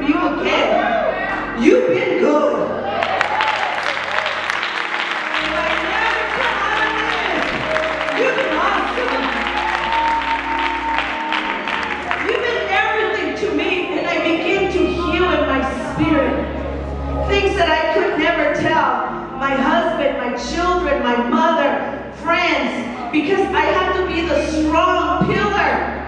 from you again. You've been good. You've been awesome. You've been everything to me, and I begin to heal in my spirit. Things that I could never tell my husband, my children, my mother, friends, because I have to be the strong pillar.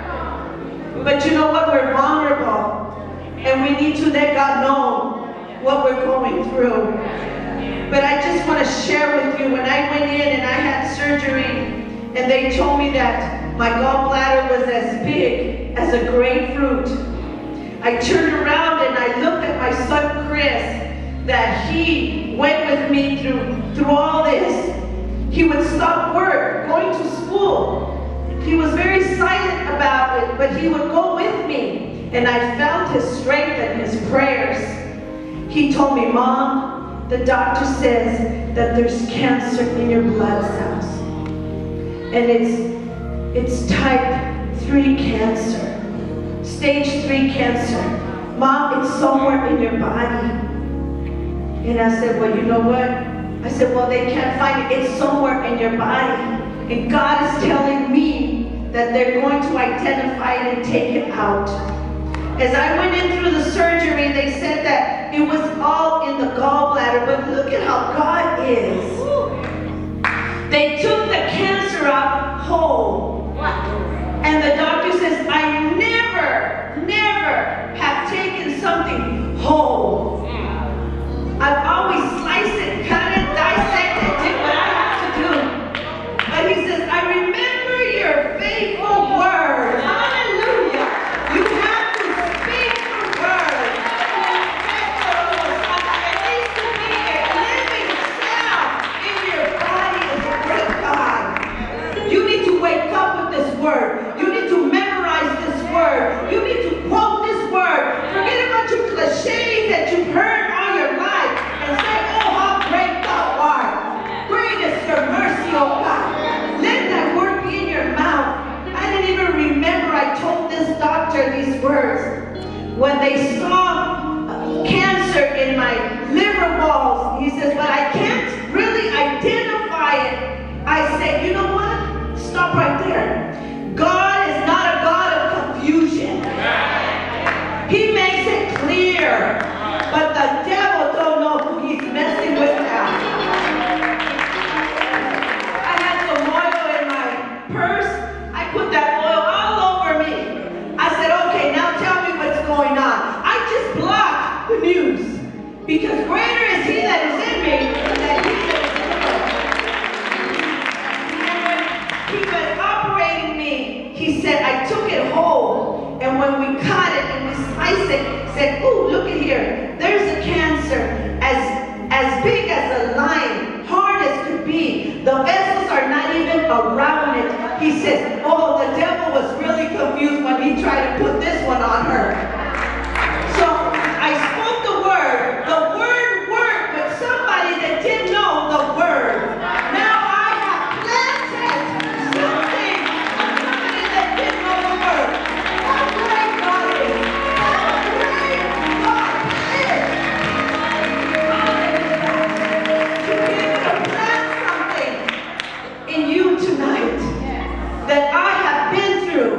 But you know what? We're vulnerable, and we need to let God know what we're going through. But I just want to share with you, when I went in and I had surgery, and they told me that my gallbladder was as big as a grapefruit, I turned around and I looked at my son Chris, that he went with me through all this. He would stop work, going to school. He was very silent about it, but he would go with me. And I felt his strength and his prayers. He told me, Mom, the doctor says that there's cancer in your blood cells. And it's type 3 cancer, stage 3 cancer. Mom, it's somewhere in your body. And I said, well, you know what? I said, well, they can't find it. It's somewhere in your body. And God is telling me that they're going to identify it and take it out. As I went in through the surgery, they said that it was all in the gallbladder, but look at how God is. They took the cancer out whole. And the doctor says, I never have taken something whole. I've always sliced it, cut it, dissect it, did what I have to do. But he says, I remember your faithful word. Hallelujah. You have to speak the word. It needs to be a living sound in your body as a great God. You need to wake up with this word. You need to memorize this word. You need to quote this word. Forget a bunch of cliches that you've heard all your life and say, oh, how great thou art. Great is your mercy, oh God. Let that word be in your mouth. I didn't even remember I told this doctor these words. When they saw cancer in my liver walls, he says, but I can't really identify it. I said, you know what? Stop right there. God is not a God of confusion. He makes it clear. But the devil don't know who he's messing with now. I had some oil in my purse. I put that oil all over me. I said, okay, now tell me what's going on. I just blocked the news. Because greater is he that is in me than he that is in the world. And when he was operating me, he said, I took it whole. And when we cut it and we sliced it, said, ooh, look at here. There's a cancer as big as a lion, hard as could be. The vessels are not even around it. He says, oh, the devil was really confused when he tried to put this one on her. So I spoke the word. The word worked with somebody that didn't know the word. Now I have planted something, somebody that didn't know the word. How great God is. How great God is. To be able to plant something in you tonight that I have been through.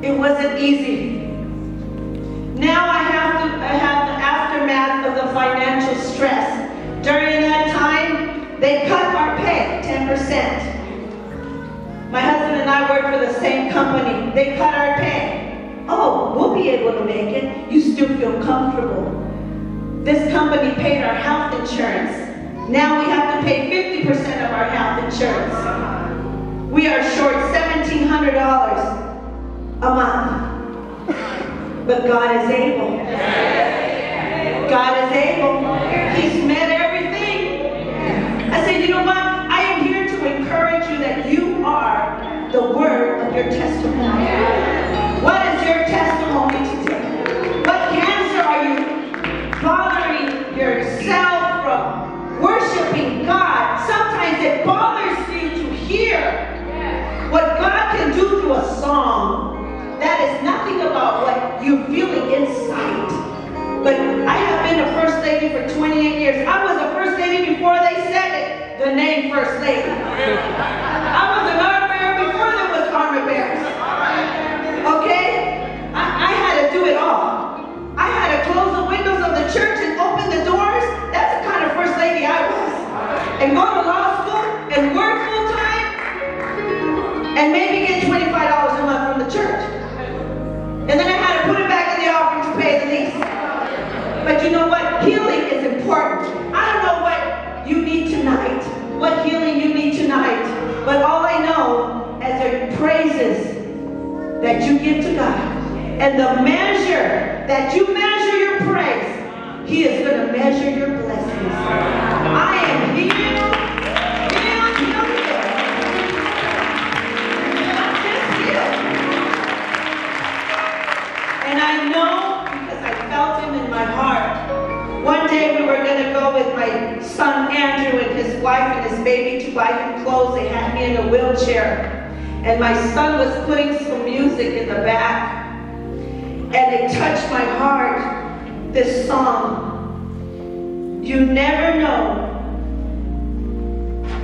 It wasn't easy. Now I have the aftermath of the financial stress. During that time, they cut our pay 10%. My husband and I work for the same company. They cut our pay. Oh, we'll be able to make it. You still feel comfortable. This company paid our health insurance. Now we have to pay 50% of our health insurance. We are short $1,700 a month. But God is able. God is able. He's met everything. I said, you know what? I am here to encourage you that you are the word of your testimony. What is your testimony today? What cancer are you bothering yourself from worshiping God? Sometimes it bothers you to hear what God can do through a song. That is nothing about what you're feeling inside But I have been a first lady for 28 years. I was a first lady before they said it, the name first lady. I was an armor bearer before there was armor bearers. Okay? I had to do it all. I had to close the windows of the church and open the doors. That's the kind of first lady I was. And go to law school and work full time and maybe get $25 a month from the church. And then I had to put it back in the offering to pay the lease. But you know what? Healing is important. I don't know what you need tonight, what healing you need tonight. But all I know is the praises that you give to God. And the measure that you measure your praise, He is going to measure your blessings. I am healed, healed, healed, healed. I'm just healed. And I know because I felt Him in my heart. One day we were going to go with my son Andrew and his wife and his baby to buy him clothes. They had me in a wheelchair. And my son was putting some music in the back. And it touched my heart, this song. You never know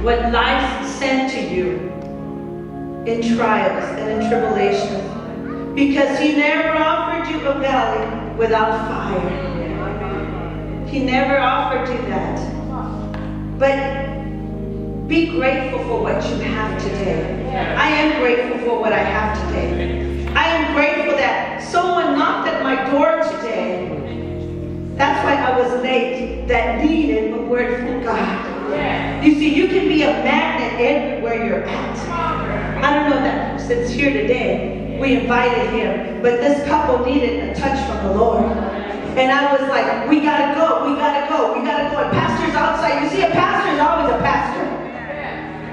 what life sent to you in trials and in tribulations. Because He never offered you a valley without fire. He never offered you that. But be grateful for what you have today. I am grateful for what I have today. I am grateful that someone knocked at my door today. That's why I was late, that needed a word from God. You see, you can be a magnet everywhere you're at. I don't know that since here today, we invited him, but this couple needed a touch from the Lord. And I was like, we gotta go, we gotta go, we gotta go. And pastor's outside. You see, a pastor is always a pastor.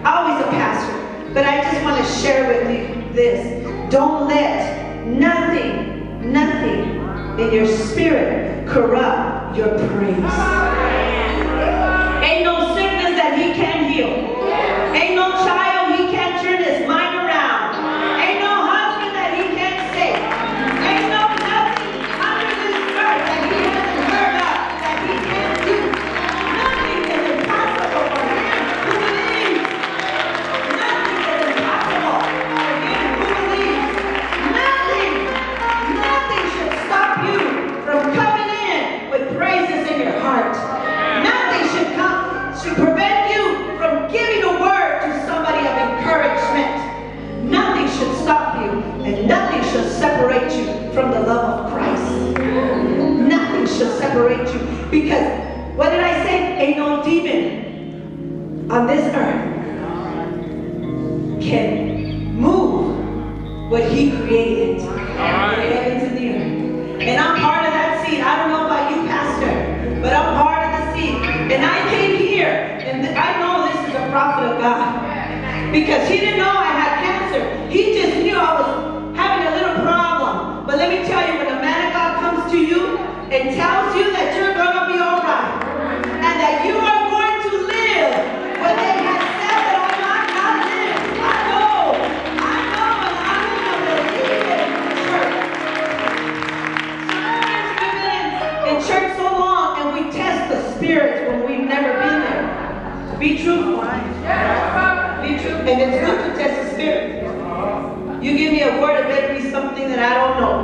Always a pastor. But I just want to share with you this. Don't let nothing in your spirit corrupt your praise. Ain't no sickness that He can't heal. Ain't no child He can't turn his mind around. Ain't no husband that He can't save. Ain't no nothing under this earth that He hasn't heard of that He can't do. Nothing is impossible for Him who believes. Nothing is impossible for Him who believes. Nothing should stop you from coming in with praises in your heart. Nothing should prevent you from giving a word to somebody of encouragement. Nothing should stop you, and nothing should separate you from the love of Christ. Nothing should separate you, because what did I say? Ain't no demon on this earth can move what He created. The heavens and the earth. And I'm part of that seed. I don't know about you, Pastor, but I'm part of the seed. And I came here, and I know this is a prophet of God, because he didn't know I had cancer. He just knew I was having a little problem. But let me tell you, when a man of God comes to you and tells you that you're going to be all right, and that you are going to live when they have said that I'm not going to live. I know, and I'm going to believe it in church. Sometimes we've been in church so long, and we test the spirits when we've never been there. Be truthful. Be true. And it's good to test the spirit. You give me a word, it better be something that I don't know.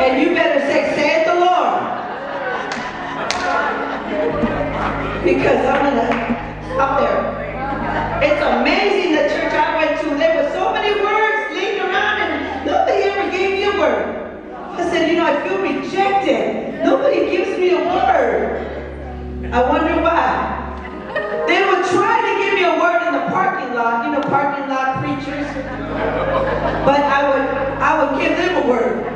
And you better say, saith the Lord. Because I'm going to stop there. It's amazing the church I went to. There were so many words laying around and nobody ever gave me a word. I said, I feel rejected. Nobody gives me a word. I wonder why. They would try to give me a word in the parking lot, parking lot preachers. But I would give them a word.